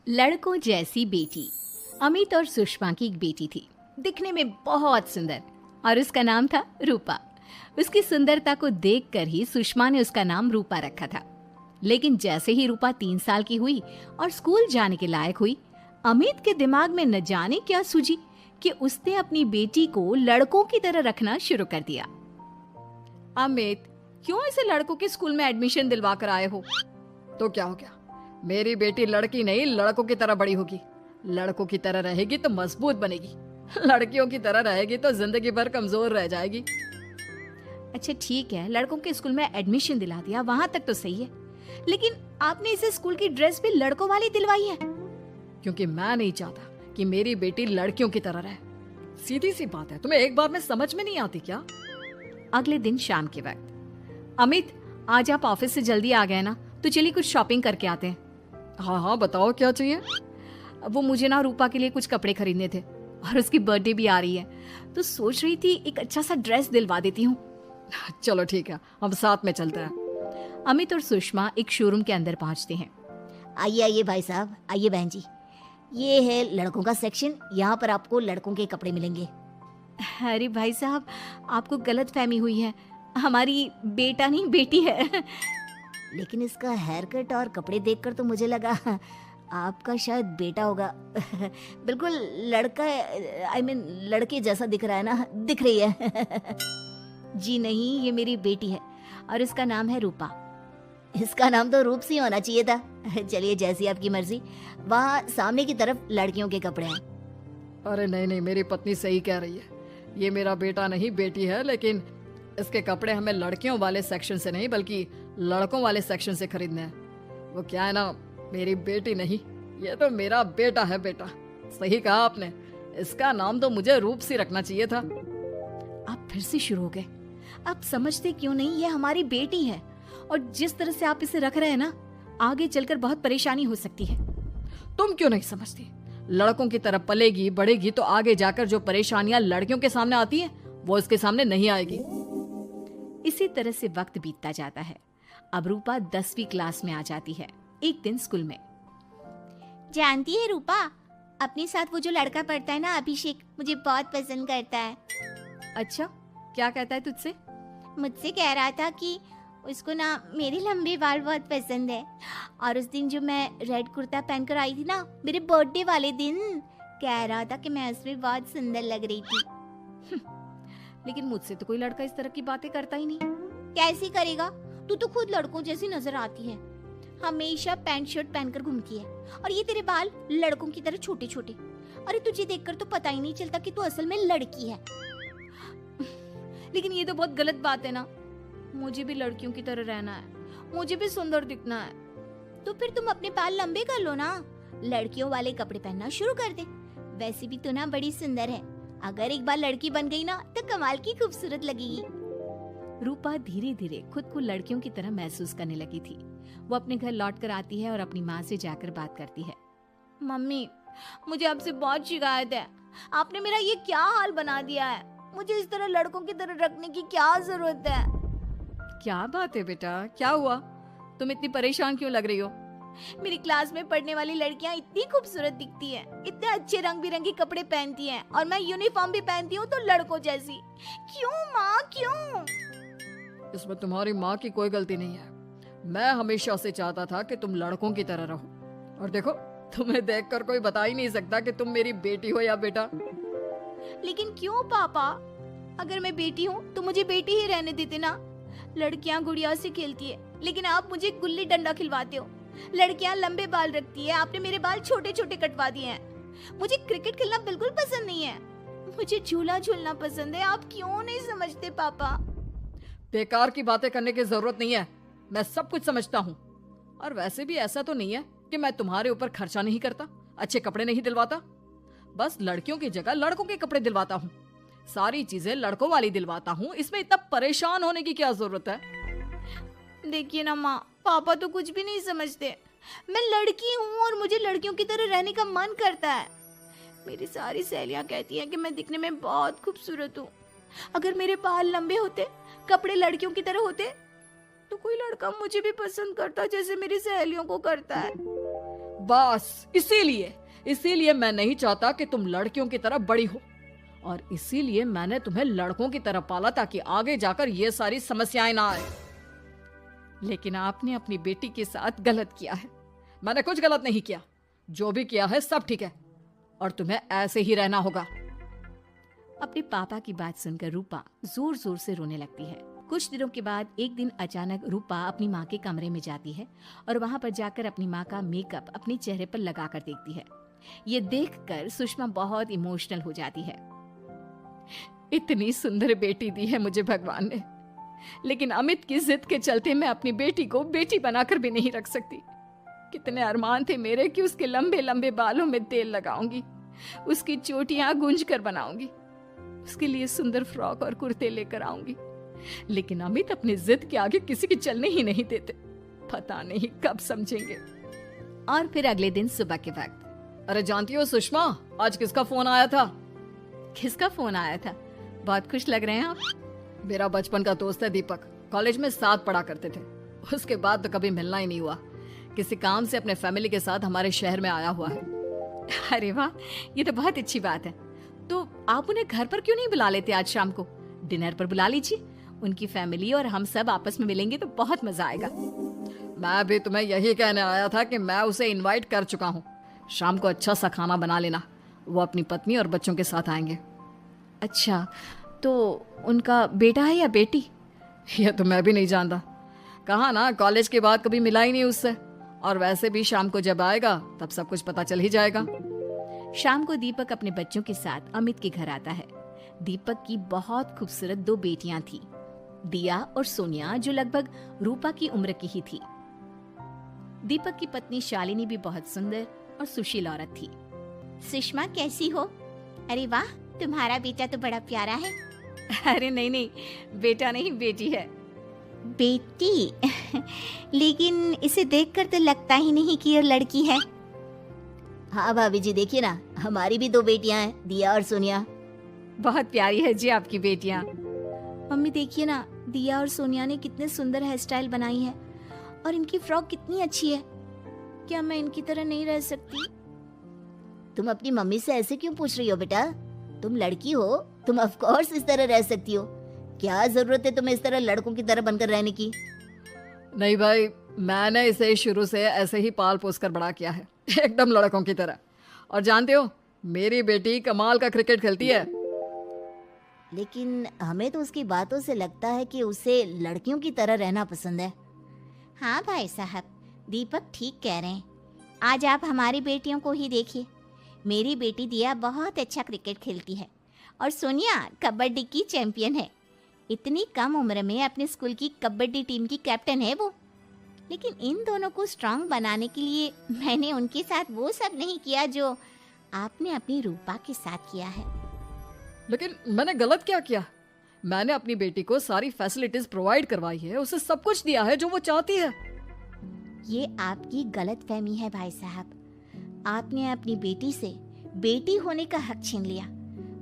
लड़कों जैसी बेटी। अमित और सुषमा की एक बेटी थी, दिखने में बहुत सुंदर, और उसका नाम था रूपा। उसकी सुंदरता को देखकर ही सुषमा ने उसका नाम रूपा रखा था। लेकिन जैसे ही रूपा 3 साल की हुई और स्कूल जाने के लायक हुई, अमित के दिमाग में न जाने क्या सूझी कि उसने अपनी बेटी को लड़कों की तरह रखना शुरू कर दिया। अमित, क्यों इसे लड़कों के स्कूल में एडमिशन दिलवा कर आए हो? तो क्या हो गया, मेरी बेटी लड़की नहीं लड़कों की तरह बड़ी होगी। लड़कों की तरह रहेगी तो मजबूत बनेगी, लड़कियों की तरह रहेगी तो जिंदगी भर कमजोर रह जाएगी। अच्छा ठीक है, लड़कों के स्कूल में एडमिशन दिला दिया, वहां तक तो सही है, लेकिन आपने इसे स्कूल की ड्रेस भी लड़कों वाली दिलवाई है। क्योंकि मैं नहीं चाहता कि मेरी बेटी लड़कियों की तरह रहे। सीधी सी बात है, तुम्हें एक बार में समझ में नहीं आती क्या? अगले दिन शाम के वक्त, अमित आज आप ऑफिस से जल्दी आ गए ना, तो चलिए कुछ शॉपिंग करके आते हैं। हाँ हाँ, बताओ क्या चाहिए? वो मुझे ना रूपा के लिए कुछ कपड़े खरीदने थे और उसकी बर्थडे भी आ रही है, तो सोच रही थी एक अच्छा सा ड्रेस दिलवा देती हूँ। चलो ठीक है, हम साथ में चलते हैं। अमित और सुषमा एक शोरूम के अंदर पहुंचते हैं। आइए आइए भाई साहब, आइए बहन जी, ये है लड़कों का सेक्शन। यहाँ पर आपको लड़कों के कपड़े मिलेंगे। अरे भाई साहब, आपको गलत फहमी हुई है, हमारी बेटा नहीं बेटी है। लेकिन इसका हेयर कट और कपड़े देखकर तो मुझे लगा आपका शायद बेटा होगा। बिल्कुल लड़का, आई मीन लड़के जैसा दिख रहा है ना, दिख रही है। जी नहीं, ये मेरी बेटी है और इसका नाम है रूपा। इसका नाम तो रूप सी होना चाहिए था। चलिए जैसी आपकी मर्जी। वहाँ सामने की तरफ लड़कियों के कपड़े हैं। अरे नहीं नहीं, मेरी पत्नी सही कह रही है, ये मेरा बेटा नहीं बेटी है, लेकिन इसके कपड़े हमें लड़कियों वाले सेक्शन से नहीं बल्कि लड़कों वाले सेक्शन से खरीदने हैं। वो क्या है ना, मेरी बेटी नहीं, ये तो मेरा बेटा है। बेटा, सही कहा आपने, इसका नाम तो मुझे रूप सी रखना चाहिए था। आप फिर से शुरू हो गए। आप समझते क्यों नहीं, ये हमारी बेटी है और जिस तरह से आप इसे रख रहे हैं ना, आगे चलकर बहुत परेशानी हो सकती है। तुम क्यों नहीं समझती? लड़कों की तरह पलेगी बढ़ेगी तो आगे जाकर जो परेशानियां लड़कियों के सामने आती हैं, वो इसके सामने नहीं आएगी। इसी तरह से वक्त बीतता जाता है। अब रूपा 10वीं क्लास में आ जाती है। एक दिन स्कूल में, जानती है रूपा, अपने साथ वो जो लड़का पढ़ता है ना, अभिषेक, मुझे बहुत पसंद करता है। अच्छा, क्या कहता है तुझसे? मुझसे कह रहा था कि उसको ना मेरे लंबे बाल बहुत पसंद है, और उस दिन जो मैं रेड कुर्ता पहनकर आई थी ना, मेरे बर्थडे वाले दिन, कह रहा था कि मैं उसमें बहुत सुंदर लग रही थी। लेकिन मुझसे तो कोई लड़का इस तरह की बातें करता ही नहीं। कैसे करेगा? तू तो खुद लड़कों जैसी नजर आती है, हमेशा पैंट शर्ट पहनकर घूमती है, और ये तेरे बाल लड़कों की तरह छोटे छोटे। अरे तुझे देखकर तो पता ही नहीं चलता कि तू असल में लड़की है। लेकिन ये तो बहुत गलत बात है ना, मुझे भी लड़कियों की तरह रहना है, मुझे भी सुंदर दिखना है। तो फिर तुम अपने बाल लंबे कर लो ना, लड़कियों वाले कपड़े पहनना शुरू कर दे। वैसे भी तू ना बड़ी सुंदर है, अगर एक बार लड़की बन गई ना तो कमाल की खूबसूरत लगेगी। रूपा धीरे धीरे खुद को लड़कियों की तरह महसूस करने लगी थी। वो अपने घर लौट कर आती है और अपनी माँ से जाकर बात करती है। मम्मी, मुझे आपसे बहुत शिकायत है, आपने मेरा ये क्या हाल बना दिया है। मुझे इस तरह लड़कों की तरह रखने की क्या जरूरत है? क्या बात है बेटा, क्या हुआ? तुम इतनी परेशान क्यों लग रही हो? मेरी क्लास में पढ़ने वाली लड़कियां इतनी खूबसूरत दिखती हैं, इतने अच्छे रंग बिरंगे कपड़े पहनती हैं, और मैं यूनिफॉर्म भी पहनती हूँ तो लड़कों जैसी। क्यों माँ, क्यों? इसमें तुम्हारी माँ की कोई गलती नहीं है। मैं हमेशा से चाहता था कि तुम लड़कों की तरह रहो, और देखो, तुम्हें देखकर कोई बता ही नहीं सकता कि तुम मेरी बेटी हो या बेटा। लेकिन क्यों पापा? अगर मैं बेटी हूँ तो मुझे बेटी ही रहने देते ना। लड़कियाँ गुड़िया से खेलती है, लेकिन आप मुझे गुल्ली डंडा खिलवाते हो। लड़कियाँ लंबे बाल रखती है, आपने मेरे बाल छोटे छोटे कटवा दिए हैं। मुझे क्रिकेट खेलना बिल्कुल पसंद नहीं है, मुझे झूला झूलना पसंद है। आप क्यों नहीं समझते पापा? बेकार की बातें करने की जरूरत नहीं है, मैं सब कुछ समझता हूँ। और वैसे भी ऐसा तो नहीं है कि मैं तुम्हारे ऊपर खर्चा नहीं करता, अच्छे कपड़े नहीं दिलवाता। बस लड़कियों की जगह लड़कों के कपड़े दिलवाता हूँ, सारी चीजें लड़कों वाली दिलवाता हूँ। इसमें इतना परेशान होने की क्या जरूरत है? देखिए ना माँ, पापा तो कुछ भी नहीं समझते। मैं लड़की हूँ और मुझे लड़कियों की तरह रहने का मन करता है। मेरी सारी सहेलियाँ कहती हैं कि मैं दिखने में बहुत खूबसूरत हूँ। अगर मेरे बाल लंबे होते, कपड़े लड़कियों की तरह होते, तो कोई लड़का मुझे भी पसंद करता जैसे मेरी सहेलियों को करता है। बस इसीलिए मैं नहीं चाहता कि तुम लड़कियों की तरह बड़ी हो, और इसीलिए मैंने तुम्हें लड़कों की तरह पाला ताकि आगे जाकर ये सारी समस्याएं ना आए। लेकिन आपने अपनी बेटी के साथ गलत किया है। मैंने कुछ गलत नहीं किया, जो भी किया है सब ठीक है, और तुम्हें ऐसे ही रहना होगा। अपने पापा की बात सुनकर रूपा जोर जोर से रोने लगती है। कुछ दिनों के बाद एक दिन अचानक रूपा अपनी माँ के कमरे में जाती है और वहाँ पर जाकर अपनी माँ का मेकअप अपने चेहरे पर लगाकर देखती है। ये देखकर सुषमा बहुत इमोशनल हो जाती है। इतनी सुंदर बेटी दी है मुझे भगवान ने, लेकिन अमित की जिद के चलते मैं अपनी बेटी को बेटी बनाकर भी नहीं रख सकती। कितने अरमान थे मेरे कि उसके लंबे लंबे बालों में तेल लगाऊंगी, उसकी चोटियां गूंज कर बनाऊंगी, उसके लिए सुंदर फ्रॉक और कुर्ते लेकर आऊंगी। लेकिन अमित अपनी जिद के आगे किसी की चलने ही नहीं देते। पता नहीं कब समझेंगे। और फिर अगले दिन सुबह के वक्त, अरे जानती हो सुषमा, आज किसका फोन आया था? किसका फोन आया था? बहुत खुश लग रहे हैं आप। मेरा बचपन का दोस्त है दीपक, कॉलेज में साथ पढ़ा करते थे। उसके बाद तो कभी मिलना ही नहीं हुआ। किसी काम से अपने फैमिली के साथ हमारे शहर में आया हुआ है। अरे वाह, ये तो बहुत अच्छी बात है। तो आप उन्हें घर पर क्यों नहीं बुला लेते? आज शाम को डिनर पर बुला लीजिए। उनकी फैमिली और हम सब आपस में मिलेंगे तो बहुत मजा आएगा। मैं भी तुम्हें यही कहने आया था कि मैं उसे इनवाइट कर चुका हूँ। शाम को अच्छा सा खाना बना लेना, वो अपनी पत्नी और बच्चों के साथ आएंगे। अच्छा, तो उनका बेटा है या बेटी? यह तो मैं भी नहीं जानता। कहा ना, कॉलेज के बाद कभी मिला ही नहीं उससे, और वैसे भी शाम को जब आएगा तब सब कुछ पता चल ही जाएगा। शाम को दीपक अपने बच्चों के साथ अमित के घर आता है। दीपक की बहुत खूबसूरत 2 बेटियां थी, दिया और सोनिया, जो लगभग रूपा की उम्र की ही थी। दीपक की पत्नी शालिनी भी बहुत सुंदर और सुशील औरत थी। सुषमा कैसी हो? अरे वाह, तुम्हारा बेटा तो बड़ा प्यारा है। अरे नहीं, बेटा नहीं, बेटी है। बेटी? लेकिन इसे देखकर तो लगता ही नहीं कि ये लड़की है। हाँ भाभी जी, देखिए ना, हमारी भी 2 बेटियां हैं, दिया और सोनिया। बहुत प्यारी है जी आपकी बेटियां। मम्मी देखिए ना, दिया और सोनिया ने कितने सुंदर हेयर स्टाइल बनाई है, और इनकी फ्रॉक कितनी अच्छी है। क्या मैं इनकी तरह नहीं रह सकती? तुम अपनी मम्मी से ऐसे क्यों पूछ रही हो बेटा? तुम लड़की हो, तुम ऑफ कोर्स इस तरह रह सकती हो। क्या जरूरत है तुम्हें इस तरह लड़कों की तरह बनकर रहने की? नहीं भाई, मैंने इसे शुरू से ऐसे ही पाल पोस कर बड़ा किया है, एकदम लड़कों की तरह। और जानते हो, मेरी बेटी कमाल का क्रिकेट खेलती है। लेकिन हमें तो उसकी बातों से लगता है कि उसे लड़कियों की तरह रहना पसंद है। हाँ भाई साहब, दीपक ठीक कह रहे हैं। आज आप हमारी बेटियों को ही देखिए। मेरी बेटी दिया बहुत अच्छा क्रिकेट खेलती है, और सोनिया कबड्डी की चैंपियन है। इतनी कम उम्र में अपने स्कूल की कबड्डी टीम की कैप्टन है वो। लेकिन इन दोनों को स्ट्रांग बनाने के लिए मैंने उनके साथ वो सब नहीं किया जो आपने अपनी रूपा के साथ किया है। लेकिन मैंने गलत क्या किया? मैंने अपनी बेटी को सारी फैसिलिटीज प्रोवाइड करवाई है, उसे सब कुछ दिया है जो वो चाहती है। ये आपकी गलतफहमी है भाई साहब। आपने अपनी बेटी से बेटी होने का हक छीन लिया।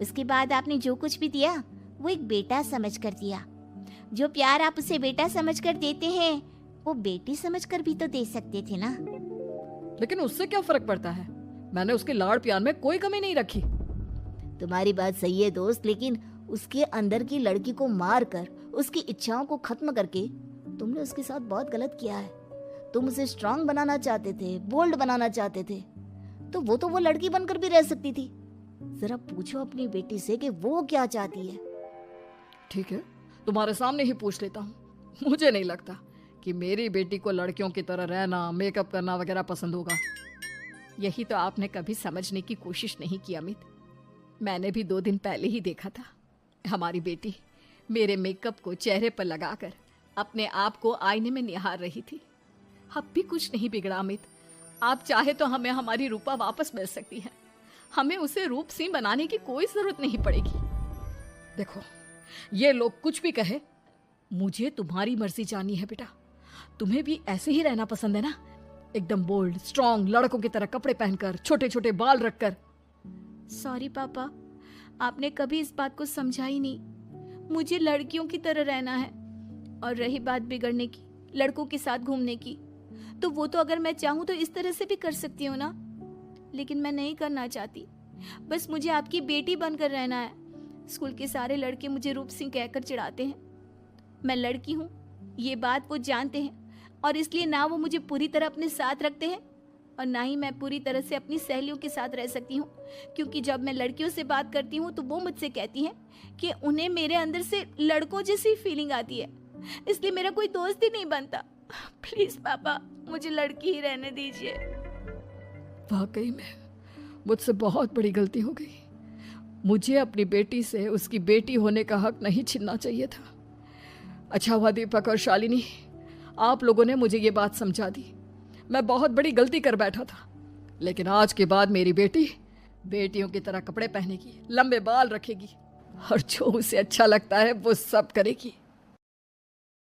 उसके बाद आपने जो कुछ भी दिया वो एक बेटा समझकर दिया। जो प्यार आप उसे बेटा समझकर देते हैं वो बेटी समझकर भी तो दे सकते थे ना। लेकिन उससे क्या फर्क पड़ता है? मैंने उसके लाड़ प्यार में कोई कमी नहीं रखी। तुम्हारी बात सही है दोस्त, लेकिन उसके अंदर की लड़की को मार कर, उसकी इच्छाओं को खत्म करके तुमने उसके साथ बहुत गलत किया है। तुम उसे स्ट्रांग बनाना चाहते थे, बोल्ड बनाना चाहते थे, तो वो लड़की बनकर भी रह सकती थी। जरा पूछो अपनी बेटी से कि वो क्या चाहती है। ठीक है, तुम्हारे सामने ही पूछ लेता हूँ। मुझे नहीं लगता कि मेरी बेटी को लड़कियों की तरह रहना, मेकअप करना वगैरह पसंद होगा। यही तो आपने कभी समझने की कोशिश नहीं की अमित। मैंने भी 2 दिन पहले ही देखा था, हमारी बेटी मेरे मेकअप को चेहरे पर लगाकर अपने आप को आईने में निहार रही थी। अब भी कुछ नहीं बिगड़ा अमित। आप चाहे तो हमें हमारी रूपा वापस मिल सकती है। हमें उसे रूपसी बनाने की कोई जरूरत नहीं पड़ेगी। देखो, ये लोग कुछ भी कहे, मुझे तुम्हारी मर्जी जाननी है बेटा। तुम्हें भी ऐसे ही रहना पसंद है ना? एकदम बोल्ड, स्ट्रांग, लड़कों की तरह कपड़े पहनकर, छोटे छोटे बाल रखकर। सॉरी पापा, आपने कभी इस बात को समझा ही नहीं। मुझे लड़कियों की तरह रहना है। और रही बात बिगड़ने की, लड़कों के साथ घूमने की, तो वो तो अगर मैं चाहूँ तो इस तरह से भी कर सकती हूँ ना, लेकिन मैं नहीं करना चाहती। बस मुझे आपकी बेटी बनकर रहना है। स्कूल के सारे लड़के मुझे रूप सिंह कहकर चिढ़ाते हैं। मैं लड़की हूँ, ये बात वो जानते हैं, और इसलिए ना वो मुझे पूरी तरह अपने साथ रखते हैं और ना ही मैं पूरी तरह से अपनी सहेलियों के साथ रह सकती हूँ, क्योंकि जब मैं लड़कियों से बात करती हूँ तो वो मुझसे कहती हैं कि उन्हें मेरे अंदर से लड़कों जैसी फीलिंग आती है, इसलिए मेरा कोई दोस्त ही नहीं बनता। प्लीज पापा, मुझे लड़की ही रहने दीजिए। वाकई में मुझसे बहुत बड़ी गलती हो गई। मुझे अपनी बेटी से उसकी बेटी होने का हक नहीं छीनना चाहिए था। अच्छा हुआ दीपक और शालिनी, आप लोगों ने मुझे ये बात समझा दी। मैं बहुत बड़ी गलती कर बैठा था, लेकिन आज के बाद मेरी बेटी बेटियों की तरह कपड़े पहनेगी, लंबे बाल रखेगी और जो उसे अच्छा लगता है वो सब करेगी।